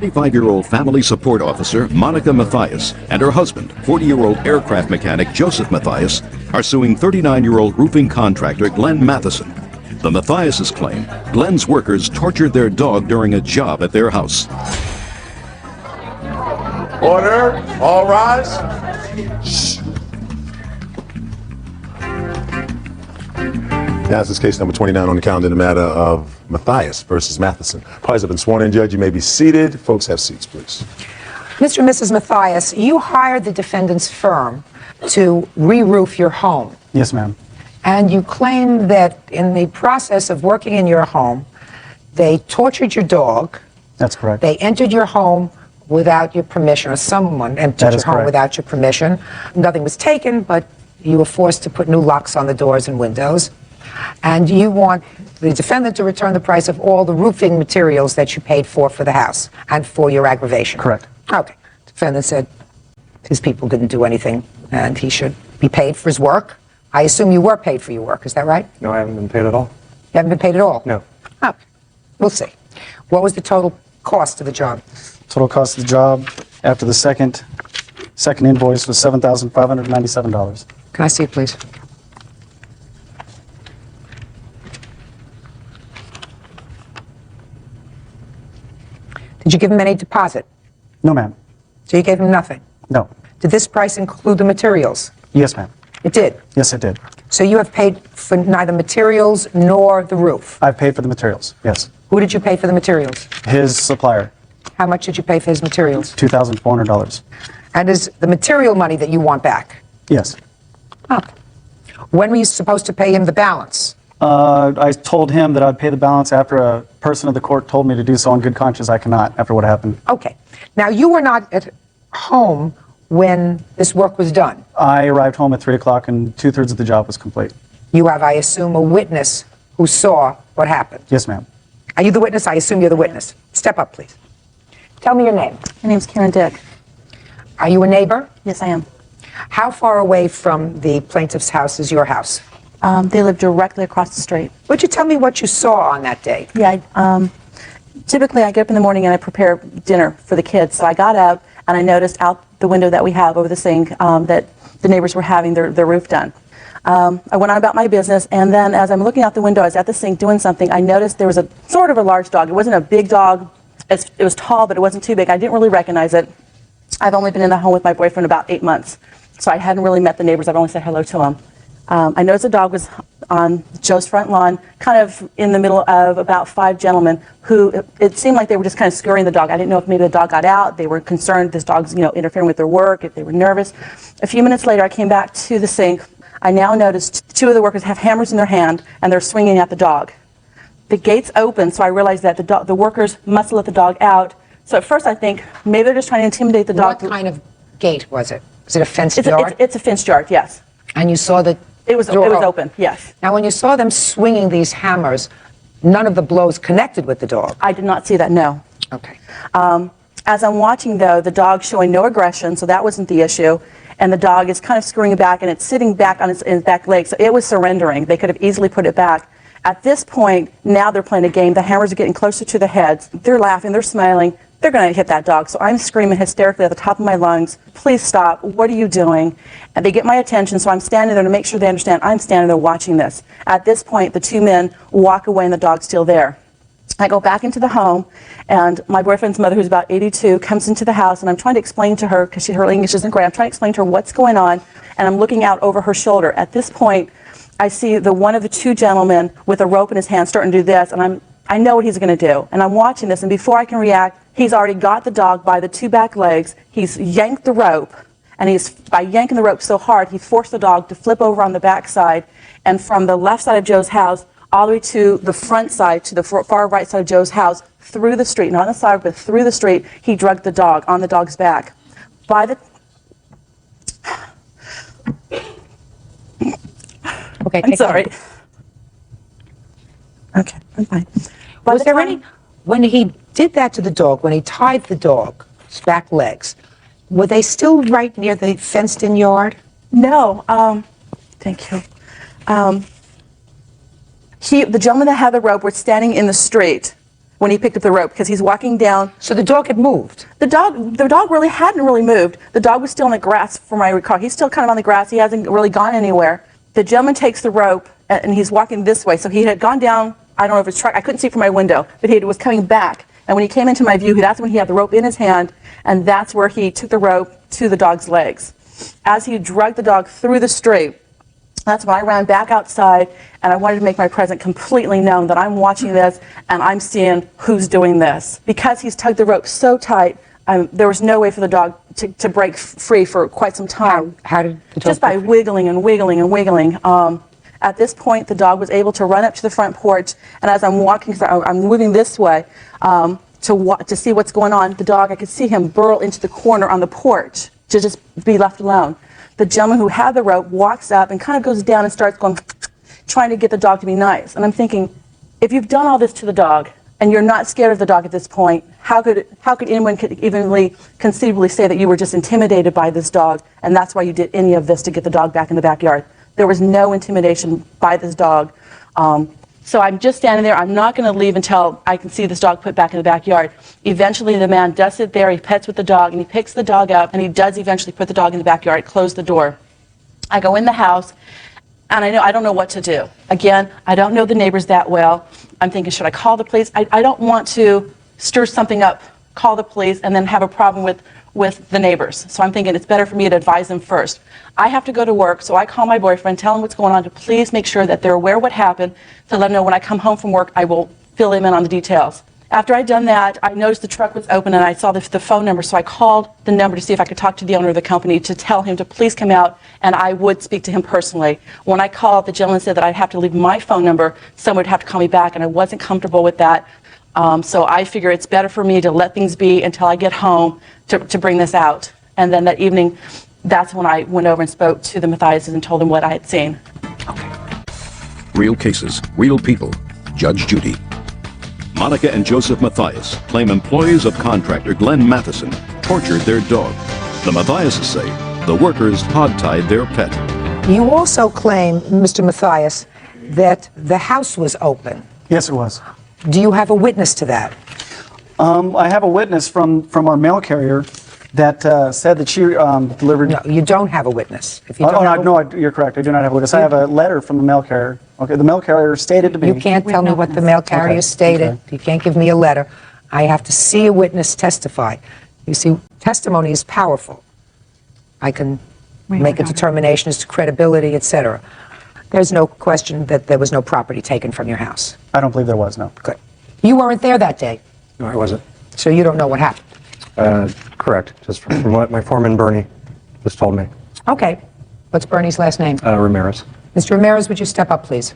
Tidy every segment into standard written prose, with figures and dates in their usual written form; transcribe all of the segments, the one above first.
35-year-old family support officer Monica Mathias and her husband, 40-year-old aircraft mechanic Joseph Mathias, are suing 39-year-old roofing contractor Glenn Matheson. The Mathiases claim Glenn's workers tortured their dog during a job at their house. Order, all rise. Shh. Now, this is case number 29 on the calendar in the matter of Mathias versus Matheson. Parties have been sworn in, Judge. You may be seated. Folks, have seats, please. Mr. and Mrs. Mathias, you hired the defendant's firm to re-roof your home. Yes, ma'am. And you claim that in the process of working in your home, they tortured your dog. That's correct. They entered your home without your permission, or someone entered your home without your permission. Nothing was taken, but you were forced to put new locks on the doors and windows. And you want the defendant to return the price of all the roofing materials that you paid for the house and for your aggravation. Correct. Okay. Defendant said his people didn't do anything and he should be paid for his work. I assume you were paid for your work, is that right? No, I haven't been paid at all. You haven't been paid at all? No. Oh, we'll see. What was the total cost of the job? Total cost of the job after the second invoice was $7,597. Can I see it, please? Did you give him any deposit? No, ma'am. So you gave him nothing? No. Did this price include the materials? Yes, ma'am. It did? Yes, it did. So you have paid for neither materials nor the roof? I paid for the materials, yes. Who did you pay for the materials? His supplier. How much did you pay for his materials? $2,400. And is the material money that you want back? Yes. Oh. When were you supposed to pay him the balance? I told him that I'd pay the balance after a person of the court told me to do so on good conscience. I cannot, after what happened. Okay. Now, you were not at home when this work was done. I arrived home at 3 o'clock and 2/3 of the job was complete. You have, I assume, a witness who saw what happened. Yes, ma'am. Are you the witness? I assume you're the witness. Step up, please. Tell me your name. My name's Karen Dick. Are you a neighbor? Yes, I am. How far away from the plaintiff's house is your house? They live directly across the street. Would you tell me what you saw on that day? Yeah, typically I get up in the morning and I prepare dinner for the kids. So I got up and I noticed out the window that we have over the sink that the neighbors were having their roof done. I went on about my business, and then as I'm looking out the window, I was at the sink doing something. I noticed there was a sort of a large dog. It wasn't a big dog. It was tall, but it wasn't too big. I didn't really recognize it. I've only been in the home with my boyfriend about 8 months, so I hadn't really met the neighbors. I've only said hello to them. I noticed the dog was on Joe's front lawn, kind of in the middle of about 5 gentlemen who, it seemed like they were just kind of scurrying the dog. I didn't know if maybe the dog got out. They were concerned this dog's, interfering with their work, if they were nervous. A few minutes later, I came back to the sink. I now noticed 2 of the workers have hammers in their hand, and they're swinging at the dog. The gates open, so I realized that the workers must have let the dog out. So at first I think maybe they're just trying to intimidate the dog. What kind of gate was it? Was it a fenced yard? It's a fenced yard, yes. And you saw the It was open, yes. Now, when you saw them swinging these hammers, none of the blows connected with the dog? I did not see that, no. Okay. As I'm watching, though, the dog showing no aggression, so that wasn't the issue. And the dog is kind of scurrying back, and it's sitting back on its back legs. So it was surrendering. They could have easily put it back. At this point, now they're playing a game. The hammers are getting closer to the heads. They're laughing. They're smiling. They're going to hit that dog. So I'm screaming hysterically at the top of my lungs, please stop. What are you doing? And they get my attention, so I'm standing there to make sure they understand I'm standing there watching this. At this point, the 2 men walk away, and the dog's still there. I go back into the home, and my boyfriend's mother, who's about 82, comes into the house, and I'm trying to explain to her, because her English isn't great, I'm trying to explain to her what's going on, and I'm looking out over her shoulder. At this point, I see one of the 2 gentlemen with a rope in his hand starting to do this, and I know what he's going to do. And I'm watching this, and before I can react, he's already got the dog by the 2 back legs. He's yanked the rope, and by yanking the rope so hard, he forced the dog to flip over on the back side, and from the left side of Joe's house all the way to the front side, to the far right side of Joe's house, through the street, not on the side, but through the street, he dragged the dog on the dog's back. Okay, I'm sorry. Okay, I'm fine. Was there any, when he did that to the dog, when he tied the dog's back legs, were they still right near the fenced-in yard? No. Thank you. The gentleman that had the rope were standing in the street when he picked up the rope because he's walking down. So the dog had moved. The dog really hadn't really moved. The dog was still in the grass, from what I recall. He's still kind of on the grass. He hasn't really gone anywhere. The gentleman takes the rope and he's walking this way. So he had gone down, I don't know if it's truck, I couldn't see from my window, but he was coming back. And when he came into my view, that's when he had the rope in his hand, and that's where he took the rope to the dog's legs. As he dragged the dog through the street, that's when I ran back outside, and I wanted to make my presence completely known that I'm watching this and I'm seeing who's doing this. Because he's tugged the rope so tight, there was no way for the dog to break free for quite some time. How did the dog Just by wiggling and wiggling and wiggling. At this point, the dog was able to run up to the front porch, and as I'm walking, so I'm moving this way to see what's going on, the dog, I could see him burrow into the corner on the porch to just be left alone. The gentleman who had the rope walks up and kind of goes down and starts going, trying to get the dog to be nice. And I'm thinking, if you've done all this to the dog and you're not scared of the dog at this point, how could anyone evenly conceivably say that you were just intimidated by this dog and that's why you did any of this to get the dog back in the backyard? There was no intimidation by this dog. So I'm just standing there. I'm not going to leave until I can see this dog put back in the backyard. Eventually, the man does sit there. He pets with the dog, and he picks the dog up, and he does eventually put the dog in the backyard, close the door. I go in the house, and I don't know what to do. Again, I don't know the neighbors that well. I'm thinking, should I call the police? I don't want to stir something up, call the police, and then have a problem with the neighbors. So I'm thinking it's better for me to advise them first. I have to go to work, so I call my boyfriend, tell him what's going on, to please make sure that they're aware of what happened, to let them know when I come home from work, I will fill him in on the details. After I'd done that, I noticed the truck was open and I saw the phone number, so I called the number to see if I could talk to the owner of the company to tell him to please come out, and I would speak to him personally. When I called, the gentleman said that I'd have to leave my phone number, someone would have to call me back, and I wasn't comfortable with that. So I figure it's better for me to let things be until I get home to bring this out. And then that evening, that's when I went over and spoke to the Mathiases and told them what I had seen. Real cases, real people. Judge Judy. Monica and Joseph Mathias claim employees of contractor Glenn Matheson tortured their dog. The Mathiases say the workers hogtied their pet. You also claim, Mr. Mathias, that the house was open. Yes, it was. Do you have a witness to that? I have a witness from our mail carrier that said that she delivered. No, you don't have a witness. If you don't have a- No, you're correct. I do not have a witness. I have a letter from the mail carrier. Okay, the mail carrier stated to me. You can't tell me what the mail carrier Okay, stated. okay. You can't give me a letter. I have to see a witness testify. You see, testimony is powerful. I can make a determination as to credibility, etc. There's no question that there was no property taken from your house. I don't believe there was, no. Good. You weren't there that day, No, I wasn't. so you don't know what happened. Correct. Just from what my foreman, Bernie, just told me. Okay. What's Bernie's last name? Ramirez. Mr. Ramirez, would you step up, please?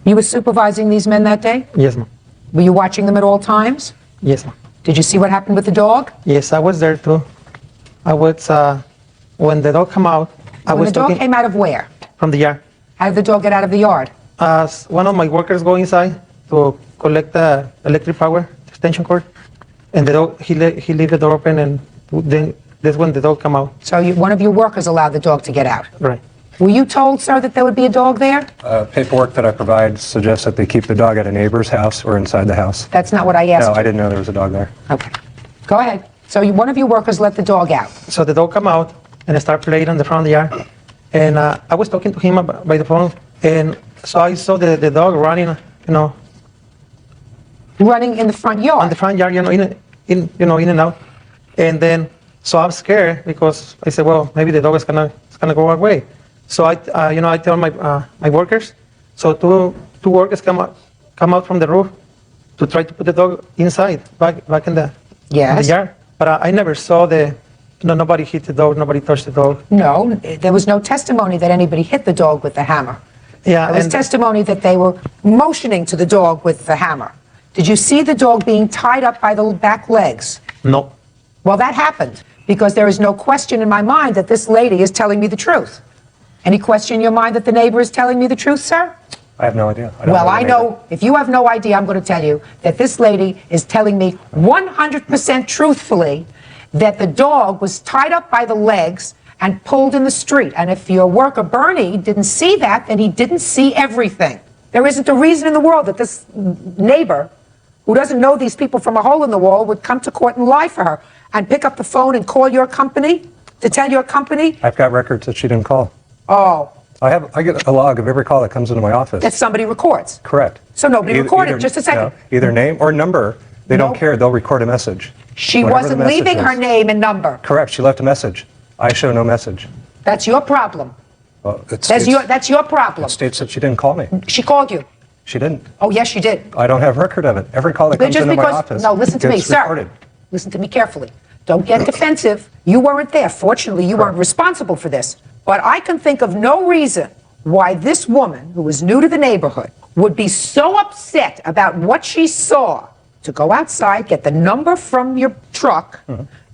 You were supervising these men that day? Yes, ma'am. Were you watching them at all times? Yes, ma'am. Did you see what happened with the dog? Yes, I was there too. I was, when the dog came out, I When was the dog talking came out of where? from the yard. How did the dog get out of the yard? As one of my workers go inside to collect the electric power extension cord, and the dog, he leave the door open, and then that's when the dog come out. So one of your workers allowed the dog to get out. Right. Were you told, sir, that there would be a dog there? Paperwork that I provide suggests that they keep the dog at a neighbor's house or inside the house. That's not what I asked No, you. I didn't know there was a dog there. Okay. Go ahead. So one of your workers let the dog out. So the dog come out and start playing on the front of the yard, and I was talking to him by the phone, and so I saw the dog running, Running in the front yard. on the front yard, in and out, and then so I'm scared because I said, well, maybe the dog is gonna go away. So I tell my workers. So two workers come out from the roof to try to put the dog inside, back in the Yes. yard. But I never saw nobody hit the dog, nobody touched the dog. No, there was no testimony that anybody hit the dog with the hammer. Yeah, There was and testimony that they were motioning to the dog with the hammer. Did you see the dog being tied up by the back legs? no, Well, that happened because there is no question in my mind that this lady is telling me the truth. Any question in your mind that the neighbor is telling me the truth, sir? I have no idea. don't Well, the I neighbor. know, if you have no idea, I'm going to tell you that this lady is telling me 100% truthfully that the dog was tied up by the legs and pulled in the street. And if your worker, Bernie, didn't see that, then he didn't see everything. There isn't a reason in the world that this neighbor, who doesn't know these people from a hole in the wall, would come to court and lie for her and pick up the phone and call your company to tell your company. I've got records that she didn't call. Oh, I get a log of every call that comes into my office. that somebody records. Correct. So nobody recorded. Either- Just a second. no, either name or number. They No. don't care. They'll record a message. She Whatever the wasn't message leaving her is. name and number. Correct. She left a message. I show no message. That's your problem. Well, it That's your problem. states that she didn't call me. She called you. She didn't. Oh, yes, she did. I don't have record of it. Every call that But comes just into my because, office no, listen to me, gets sir. recorded. Listen to me carefully. Don't get defensive. You weren't there. Fortunately, you weren't responsible for this. But I can think of no reason why this woman, who was new to the neighborhood, would be so upset about what she saw to go outside, get the number from your truck,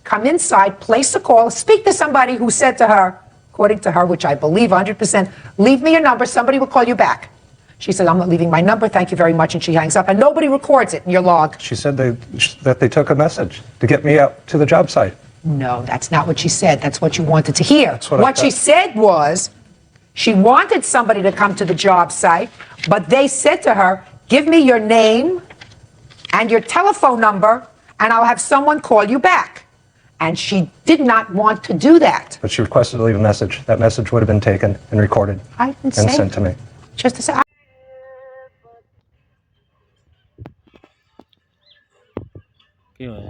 come inside, place a call, speak to somebody who said to her, according to her, which I believe 100%, leave me your number, somebody will call you back. She said, I'm not leaving my number, thank you very much, and she hangs up, and nobody records it in your log. She said that they took a message to get me out to the job site. No, that's not what she said. That's what you wanted to hear. That's what I What she thought. said was she wanted somebody to come to the job site, but they said to her, give me your name and your telephone number, and I'll have someone call you back. And she did not want to do that. But she requested to leave a message. That message would have been taken and recorded I didn't and say sent to me. just to say. কি হয়